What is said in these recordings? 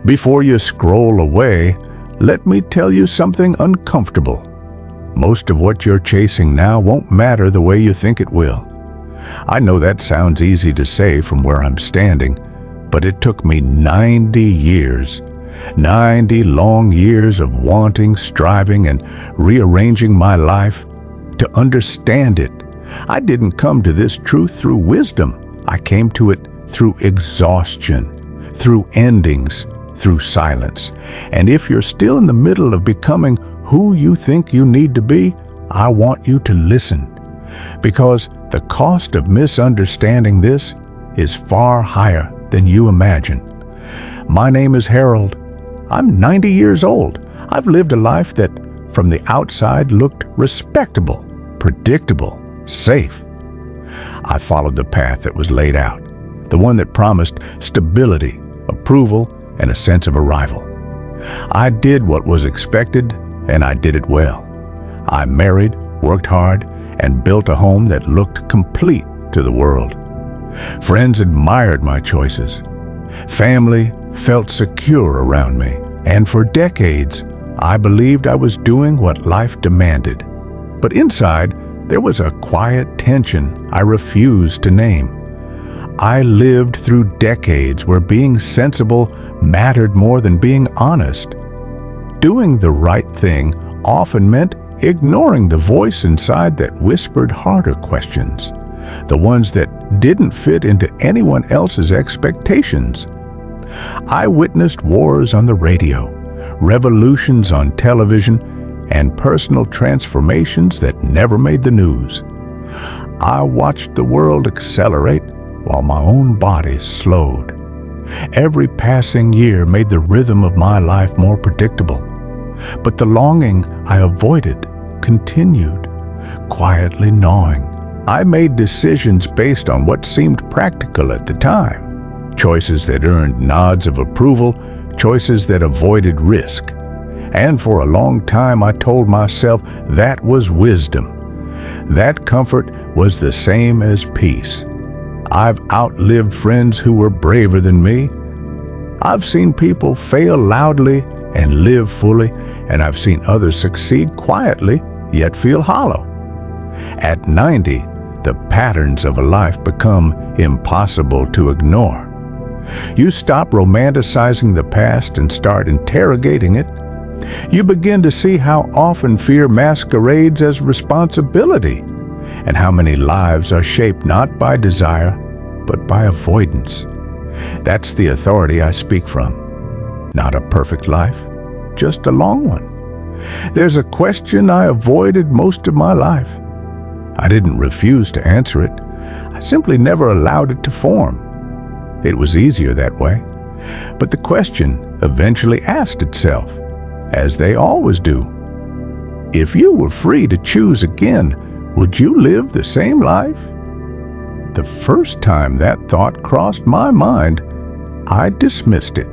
Before you scroll away, let me tell you something uncomfortable. Most of what you're chasing now won't matter the way you think it will. I know that sounds easy to say from where I'm standing, but it took me 90 years. 90 long years of wanting, striving, and rearranging my life to understand it. I didn't come to this truth through wisdom. I came to it through exhaustion, through endings, through silence. And if you're still in the middle of becoming who you think you need to be, I want you to listen. Because the cost of misunderstanding this is far higher than you imagine. My name is Harold. I'm 90 years old. I've lived a life that, from the outside, looked respectable, predictable, safe. I followed the path that was laid out, the one that promised stability, approval, and a sense of arrival. I did what was expected, and I did it well. I married, worked hard, and built a home that looked complete to the world. Friends admired my choices. Family felt secure around me. And for decades, I believed I was doing what life demanded. But inside, there was a quiet tension I refused to name. I lived through decades where being sensible mattered more than being honest. Doing the right thing often meant ignoring the voice inside that whispered harder questions, the ones that didn't fit into anyone else's expectations. I witnessed wars on the radio, revolutions on television, and personal transformations that never made the news. I watched the world accelerate while my own body slowed. Every passing year made the rhythm of my life more predictable. But the longing I avoided continued, quietly gnawing. I made decisions based on what seemed practical at the time. Choices that earned nods of approval, choices that avoided risk. And for a long time I told myself that was wisdom. That comfort was the same as peace. I've outlived friends who were braver than me. I've seen people fail loudly and live fully, and I've seen others succeed quietly, yet feel hollow. At 90, the patterns of a life become impossible to ignore. You stop romanticizing the past and start interrogating it. You begin to see how often fear masquerades as responsibility, and how many lives are shaped not by desire, but by avoidance. That's the authority I speak from. Not a perfect life, just a long one. There's a question I avoided most of my life. I didn't refuse to answer it. I simply never allowed it to form. It was easier that way. But the question eventually asked itself, as they always do. If you were free to choose again, would you live the same life? The first time that thought crossed my mind, I dismissed it.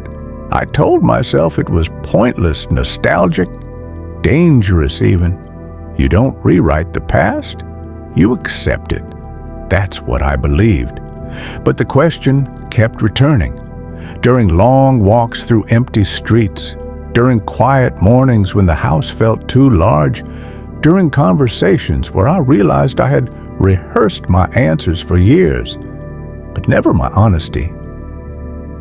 I told myself it was pointless, nostalgic, dangerous even. You don't rewrite the past, you accept it. That's what I believed. But the question kept returning. During long walks through empty streets, during quiet mornings when the house felt too large, during conversations where I realized I had rehearsed my answers for years, but never my honesty.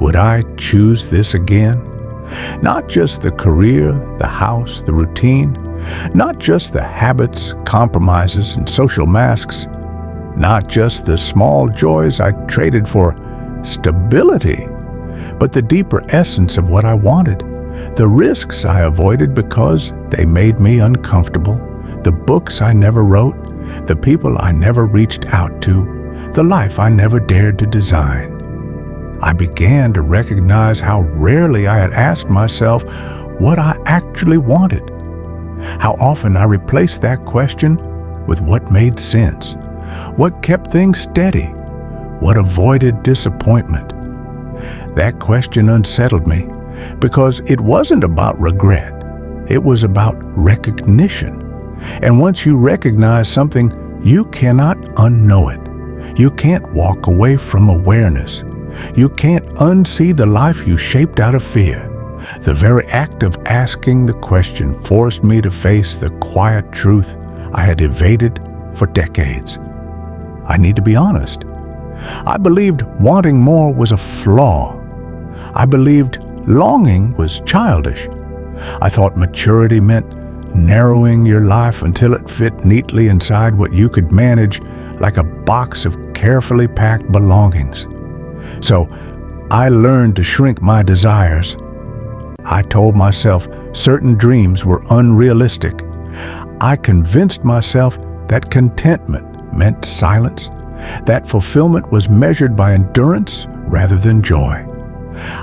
Would I choose this again? Not just the career, the house, the routine, not just the habits, compromises, and social masks, not just the small joys I traded for stability, but the deeper essence of what I wanted, the risks I avoided because they made me uncomfortable, the books I never wrote, the people I never reached out to, the life I never dared to design. I began to recognize how rarely I had asked myself what I actually wanted. How often I replaced that question with what made sense, what kept things steady, what avoided disappointment. That question unsettled me because it wasn't about regret. It was about recognition. And once you recognize something, you cannot unknow it. You can't walk away from awareness. You can't unsee the life you shaped out of fear. The very act of asking the question forced me to face the quiet truth I had evaded for decades. I need to be honest. I believed wanting more was a flaw. I believed longing was childish. I thought maturity meant narrowing your life until it fit neatly inside what you could manage, like a box of carefully packed belongings. So I learned to shrink my desires. I told myself certain dreams were unrealistic. I convinced myself that contentment meant silence, that fulfillment was measured by endurance rather than joy.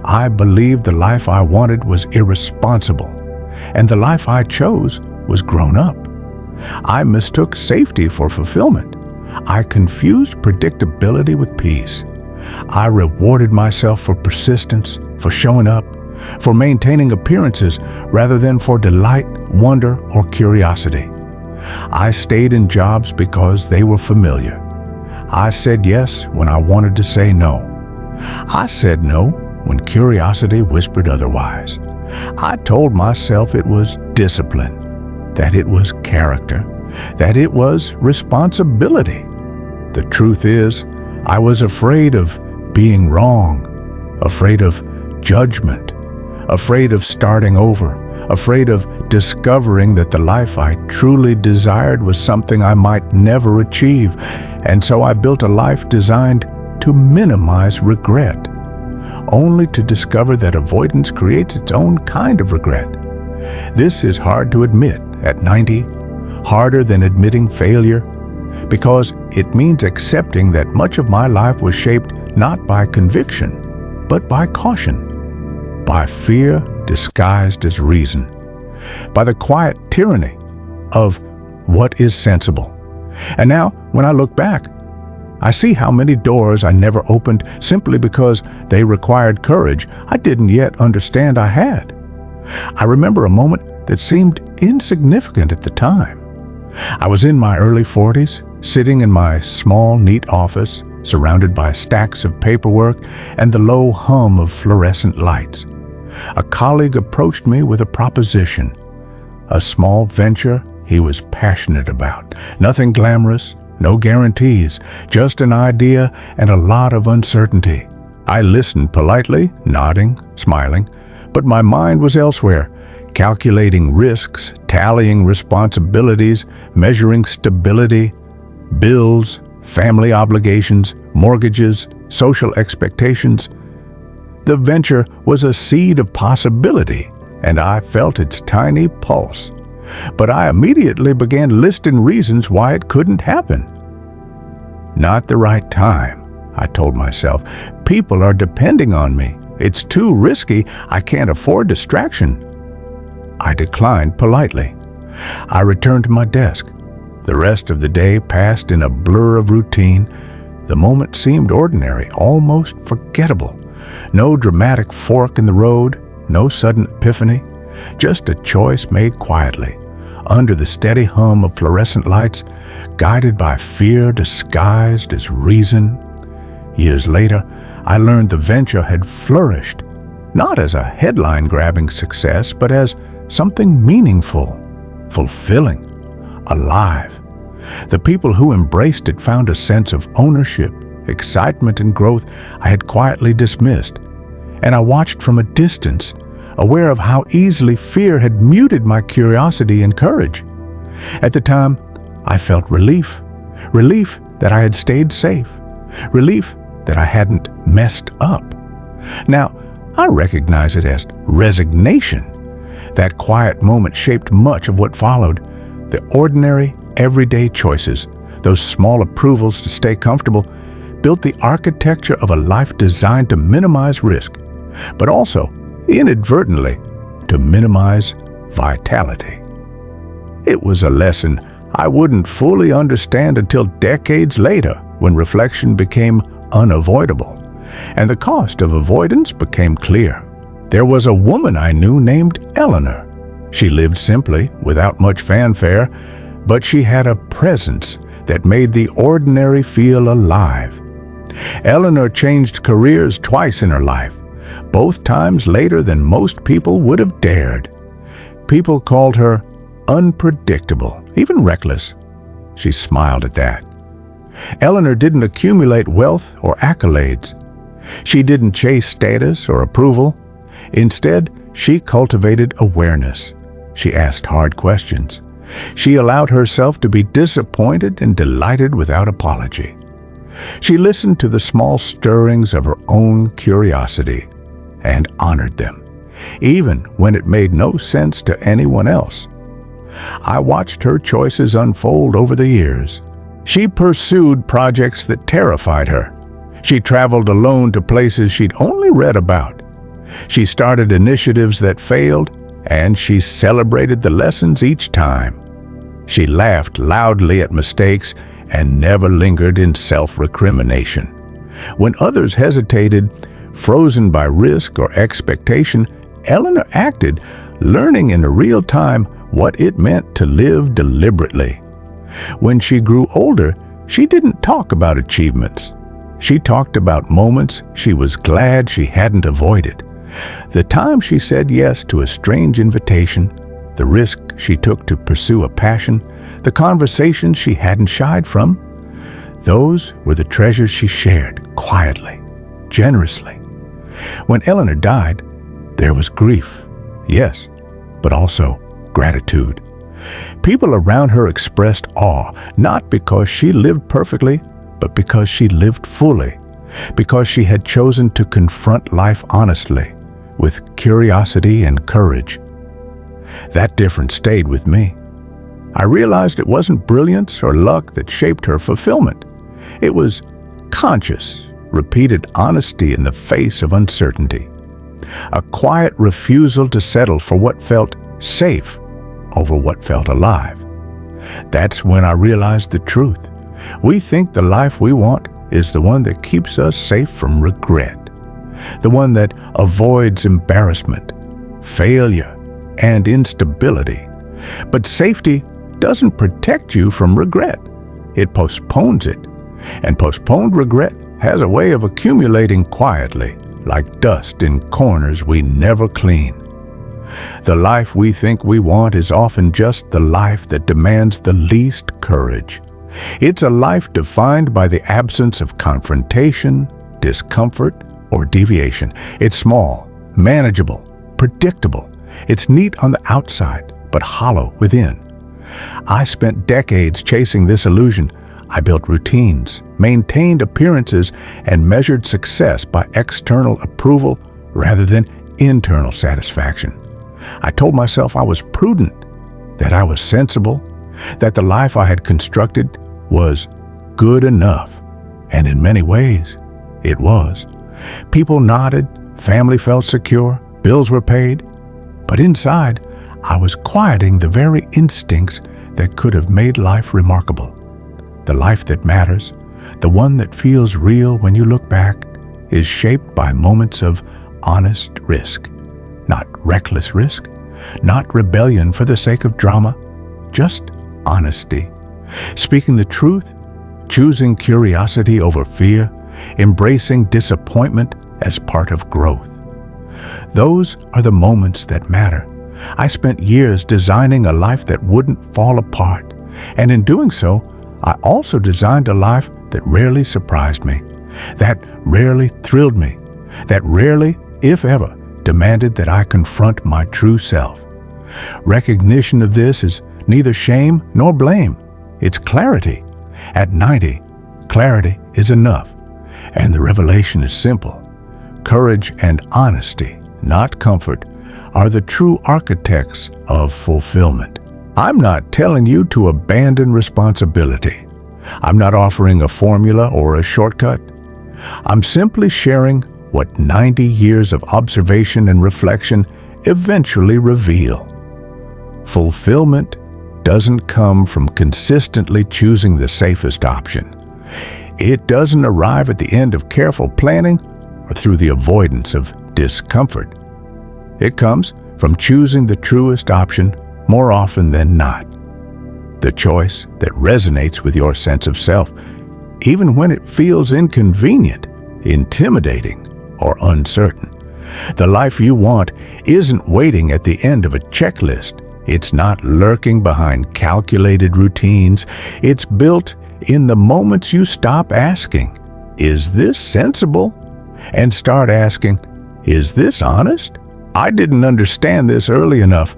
I believed the life I wanted was irresponsible, and the life I chose was grown up. I mistook safety for fulfillment. I confused predictability with peace. I rewarded myself for persistence, for showing up, for maintaining appearances rather than for delight, wonder, or curiosity. I stayed in jobs because they were familiar. I said yes when I wanted to say no. I said no when curiosity whispered otherwise. I told myself it was discipline, that it was character, that it was responsibility. The truth is, I was afraid of being wrong, afraid of judgment, afraid of starting over, afraid of discovering that the life I truly desired was something I might never achieve. And so I built a life designed to minimize regret, only to discover that avoidance creates its own kind of regret. This is hard to admit at 90, harder than admitting failure, because it means accepting that much of my life was shaped not by conviction, but by caution, by fear disguised as reason, by the quiet tyranny of what is sensible. And now, when I look back, I see how many doors I never opened simply because they required courage I didn't yet understand I had. I remember a moment that seemed insignificant at the time. I was in my early 40s, sitting in my small, neat office, surrounded by stacks of paperwork and the low hum of fluorescent lights. A colleague approached me with a proposition, a small venture he was passionate about. Nothing glamorous, no guarantees, just an idea and a lot of uncertainty. I listened politely, nodding, smiling, but my mind was elsewhere, calculating risks, tallying responsibilities, measuring stability, bills, family obligations, mortgages, social expectations. The venture was a seed of possibility, and I felt its tiny pulse. But I immediately began listing reasons why it couldn't happen. Not the right time, I told myself. People are depending on me. It's too risky. I can't afford distraction. I declined politely. I returned to my desk. The rest of the day passed in a blur of routine. The moment seemed ordinary, almost forgettable. No dramatic fork in the road, no sudden epiphany, just a choice made quietly, under the steady hum of fluorescent lights, guided by fear disguised as reason. Years later, I learned the venture had flourished, not as a headline-grabbing success, but as something meaningful, fulfilling, alive. The people who embraced it found a sense of ownership, excitement, and growth I had quietly dismissed, and I watched from a distance, aware of how easily fear had muted my curiosity and courage. At the time, I felt relief that I had stayed safe, relief that I hadn't messed up. Now, I recognize it as resignation. That quiet moment shaped much of what followed. The ordinary, everyday choices, those small approvals to stay comfortable, built the architecture of a life designed to minimize risk, but also, inadvertently, to minimize vitality. It was a lesson I wouldn't fully understand until decades later, when reflection became unavoidable, and the cost of avoidance became clear. There was a woman I knew named Eleanor. She lived simply, without much fanfare, but she had a presence that made the ordinary feel alive. Eleanor changed careers twice in her life, both times later than most people would have dared. People called her unpredictable, even reckless. She smiled at that. Eleanor didn't accumulate wealth or accolades. She didn't chase status or approval. Instead, she cultivated awareness. She asked hard questions. She allowed herself to be disappointed and delighted without apology. She listened to the small stirrings of her own curiosity and honored them, even when it made no sense to anyone else. I watched her choices unfold over the years. She pursued projects that terrified her. She traveled alone to places she'd only read about. She started initiatives that failed, and she celebrated the lessons each time. She laughed loudly at mistakes and never lingered in self-recrimination. When others hesitated, frozen by risk or expectation, Eleanor acted, learning in real time what it meant to live deliberately. When she grew older, she didn't talk about achievements. She talked about moments she was glad she hadn't avoided. The time she said yes to a strange invitation, the risk she took to pursue a passion, the conversations she hadn't shied from. Those were the treasures she shared quietly, generously. When Eleanor died, there was grief, yes, but also gratitude. People around her expressed awe, not because she lived perfectly, but because she lived fully, because she had chosen to confront life honestly, with curiosity and courage. That difference stayed with me. I realized it wasn't brilliance or luck that shaped her fulfillment. It was conscious, repeated honesty in the face of uncertainty. A quiet refusal to settle for what felt safe over what felt alive. That's when I realized the truth. We think the life we want is the one that keeps us safe from regret, the one that avoids embarrassment, failure, and instability. But safety doesn't protect you from regret. It postpones it, and postponed regret has a way of accumulating quietly, like dust in corners we never clean. The life we think we want is often just the life that demands the least courage. It's a life defined by the absence of confrontation, discomfort, or deviation. It's small, manageable, predictable. It's neat on the outside, but hollow within. I spent decades chasing this illusion. I built routines, maintained appearances, and measured success by external approval rather than internal satisfaction. I told myself I was prudent, that I was sensible, that the life I had constructed was good enough. And in many ways, it was. People nodded, family felt secure, bills were paid. But inside, I was quieting the very instincts that could have made life remarkable. The life that matters, the one that feels real when you look back, is shaped by moments of honest risk. Not reckless risk, not rebellion for the sake of drama, just honesty. Speaking the truth, choosing curiosity over fear, embracing disappointment as part of growth. Those are the moments that matter. I spent years designing a life that wouldn't fall apart, and in doing so, I also designed a life that rarely surprised me, that rarely thrilled me, that rarely, if ever, demanded that I confront my true self. Recognition of this is neither shame nor blame. It's clarity. At 90, clarity is enough, and the revelation is simple. Courage and honesty, not comfort, are the true architects of fulfillment. I'm not telling you to abandon responsibility. I'm not offering a formula or a shortcut. I'm simply sharing what 90 years of observation and reflection eventually reveal. Fulfillment doesn't come from consistently choosing the safest option. It doesn't arrive at the end of careful planning or through the avoidance of discomfort. It comes from choosing the truest option more often than not. The choice that resonates with your sense of self, even when it feels inconvenient, intimidating, or uncertain. The life you want isn't waiting at the end of a checklist. It's not lurking behind calculated routines. It's built in the moments you stop asking, "Is this sensible?" and start asking, "Is this honest?" I didn't understand this early enough.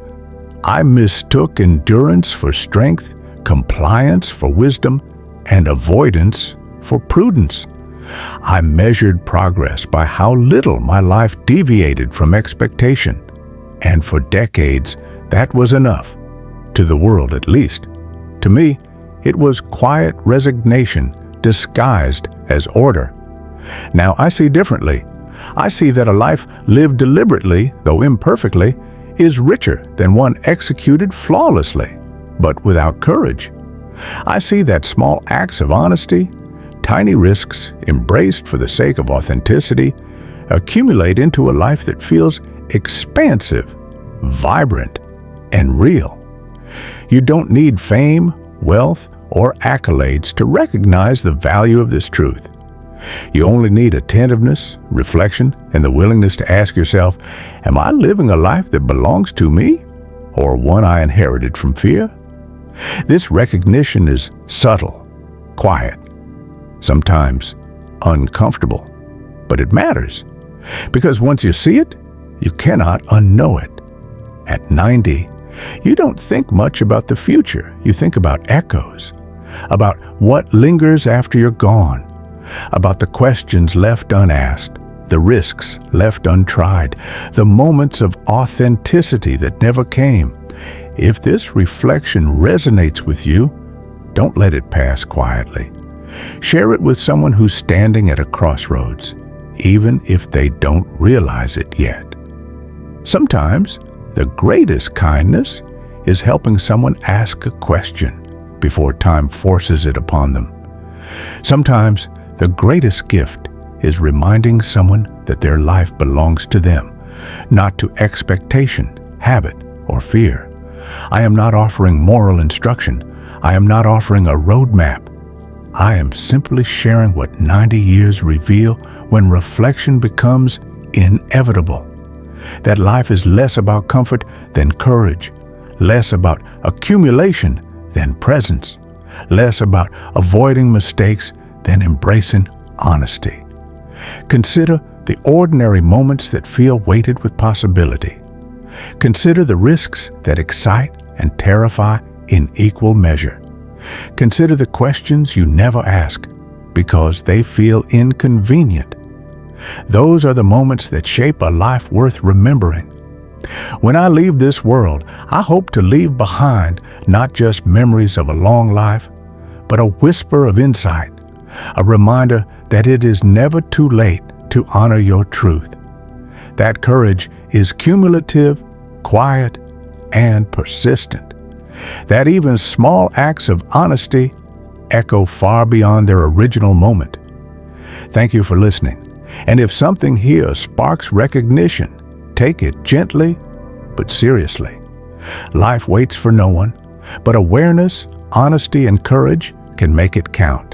I mistook endurance for strength, compliance for wisdom, and avoidance for prudence. I measured progress by how little my life deviated from expectation, and for decades, that was enough, to the world at least. To me, it was quiet resignation disguised as order. Now I see differently. I see that a life lived deliberately, though imperfectly, is richer than one executed flawlessly, but without courage. I see that small acts of honesty, tiny risks embraced for the sake of authenticity, accumulate into a life that feels expansive, vibrant, and real. You don't need fame, wealth, or accolades to recognize the value of this truth. You only need attentiveness, reflection, and the willingness to ask yourself, am I living a life that belongs to me, or one I inherited from fear? This recognition is subtle, quiet, sometimes uncomfortable, but it matters, because once you see it, you cannot unknow it. At 90, you don't think much about the future. You think about echoes, about what lingers after you're gone, about the questions left unasked, the risks left untried, the moments of authenticity that never came. If this reflection resonates with you, don't let it pass quietly. Share it with someone who's standing at a crossroads, even if they don't realize it yet. Sometimes, the greatest kindness is helping someone ask a question before time forces it upon them. Sometimes, the greatest gift is reminding someone that their life belongs to them, not to expectation, habit, or fear. I am not offering moral instruction. I am not offering a roadmap. I am simply sharing what 90 years reveal when reflection becomes inevitable. That life is less about comfort than courage, less about accumulation than presence, less about avoiding mistakes than embracing honesty. Consider the ordinary moments that feel weighted with possibility. Consider the risks that excite and terrify in equal measure. Consider the questions you never ask because they feel inconvenient. Those are the moments that shape a life worth remembering. When I leave this world, I hope to leave behind not just memories of a long life, but a whisper of insight, a reminder that it is never too late to honor your truth. That courage is cumulative, quiet, and persistent. That even small acts of honesty echo far beyond their original moment. Thank you for listening. And if something here sparks recognition, take it gently but seriously. Life waits for no one, but awareness, honesty, and courage can make it count.